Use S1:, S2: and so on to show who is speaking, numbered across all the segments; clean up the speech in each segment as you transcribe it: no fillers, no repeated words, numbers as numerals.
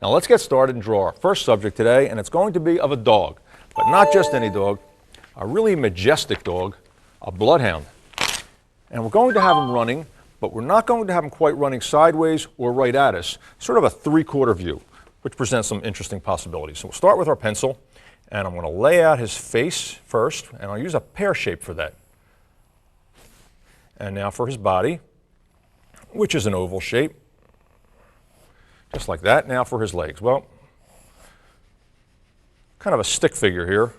S1: Now let's get started and draw our first subject today, and it's going to be of a dog, but not just any dog, a really majestic dog, a Bloodhound. And we're going to have him running, but we're not going to have him quite running sideways or right at us, sort of a three-quarter view, which presents some interesting possibilities. So we'll start with our pencil, and I'm going to lay out his face first, and I'll use a pear shape for that. And now for his body, which is an oval shape, just like that. Now for his legs. Well, kind of a stick figure here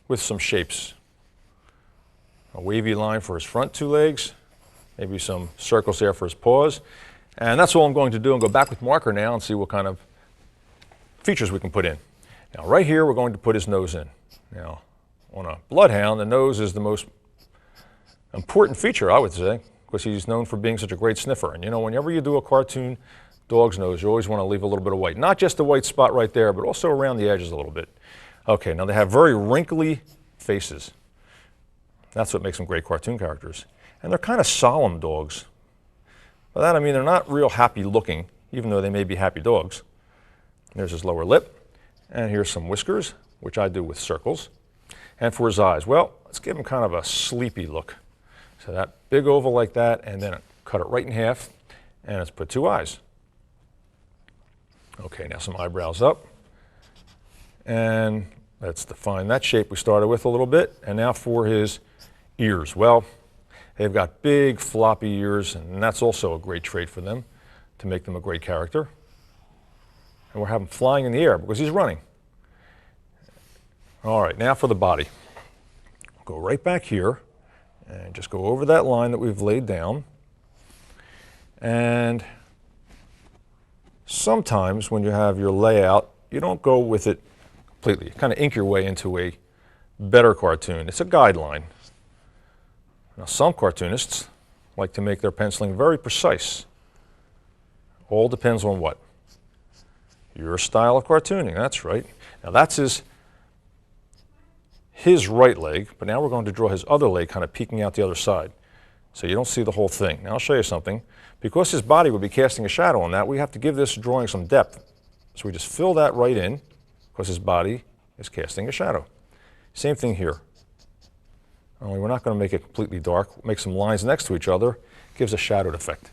S1: with some shapes. A wavy line for his front two legs, maybe some circles there for his paws. And that's all I'm going to do, and go back with marker now and see what kind of features we can put in. Now right here we're going to put his nose in. Now on a Bloodhound, the nose is the most important feature, I would say, because he's known for being such a great sniffer. And you know, whenever you do a cartoon dog's nose, you always want to leave a little bit of white. Not just the white spot right there, but also around the edges a little bit. Okay, now they have very wrinkly faces. That's what makes them great cartoon characters. And they're kind of solemn dogs. By that I mean they're not real happy looking, even though they may be happy dogs. There's his lower lip, and here's some whiskers, which I do with circles. And for his eyes, well, let's give him kind of a sleepy look. So that big oval like that, and then cut it right in half, and let's put two eyes. Okay, now some eyebrows up, and let's define that shape we started with a little bit. And now for his ears. Well, they've got big floppy ears, and that's also a great trait for them to make them a great character. And we'll have him flying in the air because he's running. All right, now for the body. Go right back here and just go over that line that we've laid down. And sometimes when you have your layout, you don't go with it completely. You kind of ink your way into a better cartoon. It's a guideline. Now some cartoonists like to make their penciling very precise. All depends on what? Your style of cartooning, that's right. Now that's his right leg, but now we're going to draw his other leg kind of peeking out the other side. So you don't see the whole thing. Now I'll show you something. Because his body would be casting a shadow on that, we have to give this drawing some depth. So we just fill that right in, because his body is casting a shadow. Same thing here. Only we're not going to make it completely dark. We'll make some lines next to each other. Gives a shadowed effect.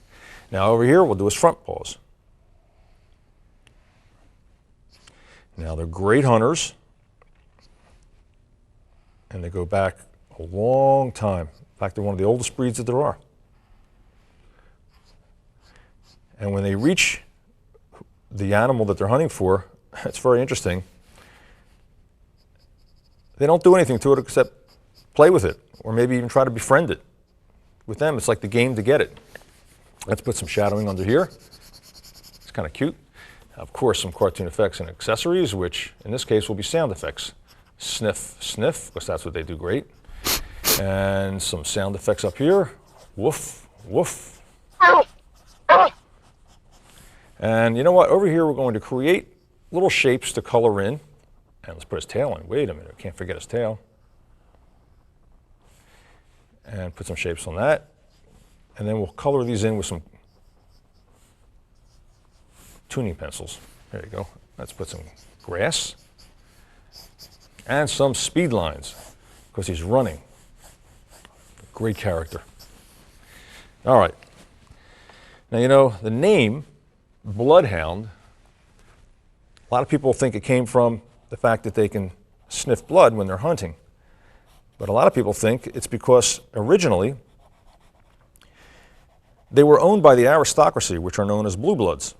S1: Now over here, we'll do his front paws. Now they're great hunters, and they go back a long time. In fact, they're one of the oldest breeds that there are. And when they reach the animal that they're hunting for, it's very interesting. They don't do anything to it except play with it, or maybe even try to befriend it. With them, it's like the game to get it. Let's put some shadowing under here. It's kind of cute. Of course, some cartoon effects and accessories, which in this case will be sound effects. Sniff, sniff, because that's what they do great. And some sound effects up here. Woof, woof. And you know what? Over here we're going to create little shapes to color in. And let's put his tail in. Wait a minute, I can't forget his tail. And put some shapes on that. And then we'll color these in with some tuning pencils. There you go. Let's put some grass and some speed lines because he's running. Great character. All right. Now, you know, the name Bloodhound, a lot of people think it came from the fact that they can sniff blood when they're hunting. But a lot of people think it's because originally they were owned by the aristocracy, which are known as blue bloods.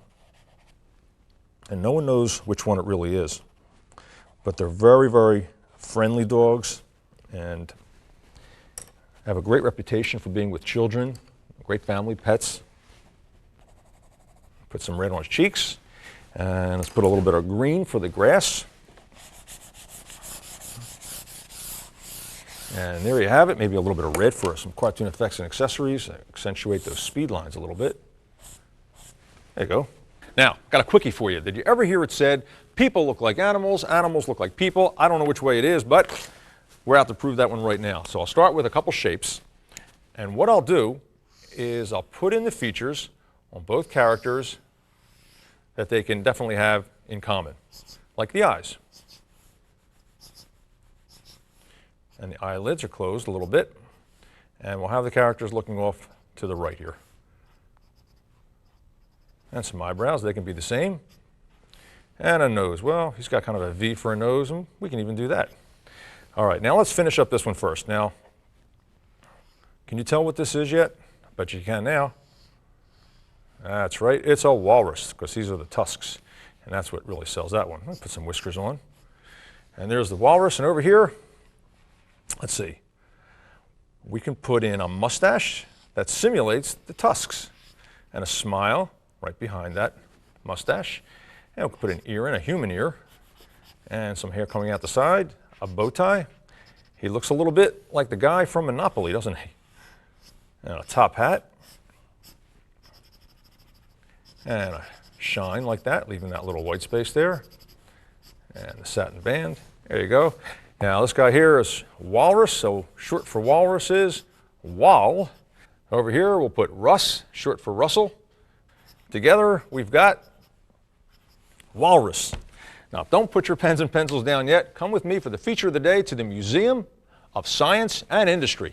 S1: And no one knows which one it really is. But they're very, very friendly dogs and have a great reputation for being with children, great family pets. Put some red on his cheeks, and let's put a little bit of green for the grass. And there you have it, maybe a little bit of red for some cartoon effects and accessories, accentuate those speed lines a little bit. There you go. Now, got a quickie for you. Did you ever hear it said, people look like animals, animals look like people? I don't know which way it is, but we're out to prove that one right now. So I'll start with a couple shapes, and what I'll do is I'll put in the features on both characters that they can definitely have in common, like the eyes. And the eyelids are closed a little bit, and we'll have the characters looking off to the right here. And some eyebrows, they can be the same. And a nose. Well, he's got kind of a V for a nose, and we can even do that. All right, now let's finish up this one first. Now, can you tell what this is yet? I bet you can now. That's right, it's a walrus, because these are the tusks, and that's what really sells that one. I'll put some whiskers on. And there's the walrus, and over here, let's see, we can put in a mustache that simulates the tusks, and a smile right behind that mustache. And we'll put an ear in, a human ear, and some hair coming out the side, a bow tie. He looks a little bit like the guy from Monopoly, doesn't he? And a top hat. And a shine like that, leaving that little white space there. And the satin band. There you go. Now this guy here is Walrus, so short for walrus is Wal. Over here we'll put Russ, short for Russell. Together we've got Walrus. Now don't put your pens and pencils down yet. Come with me for the feature of the day to the Museum of Science and Industry.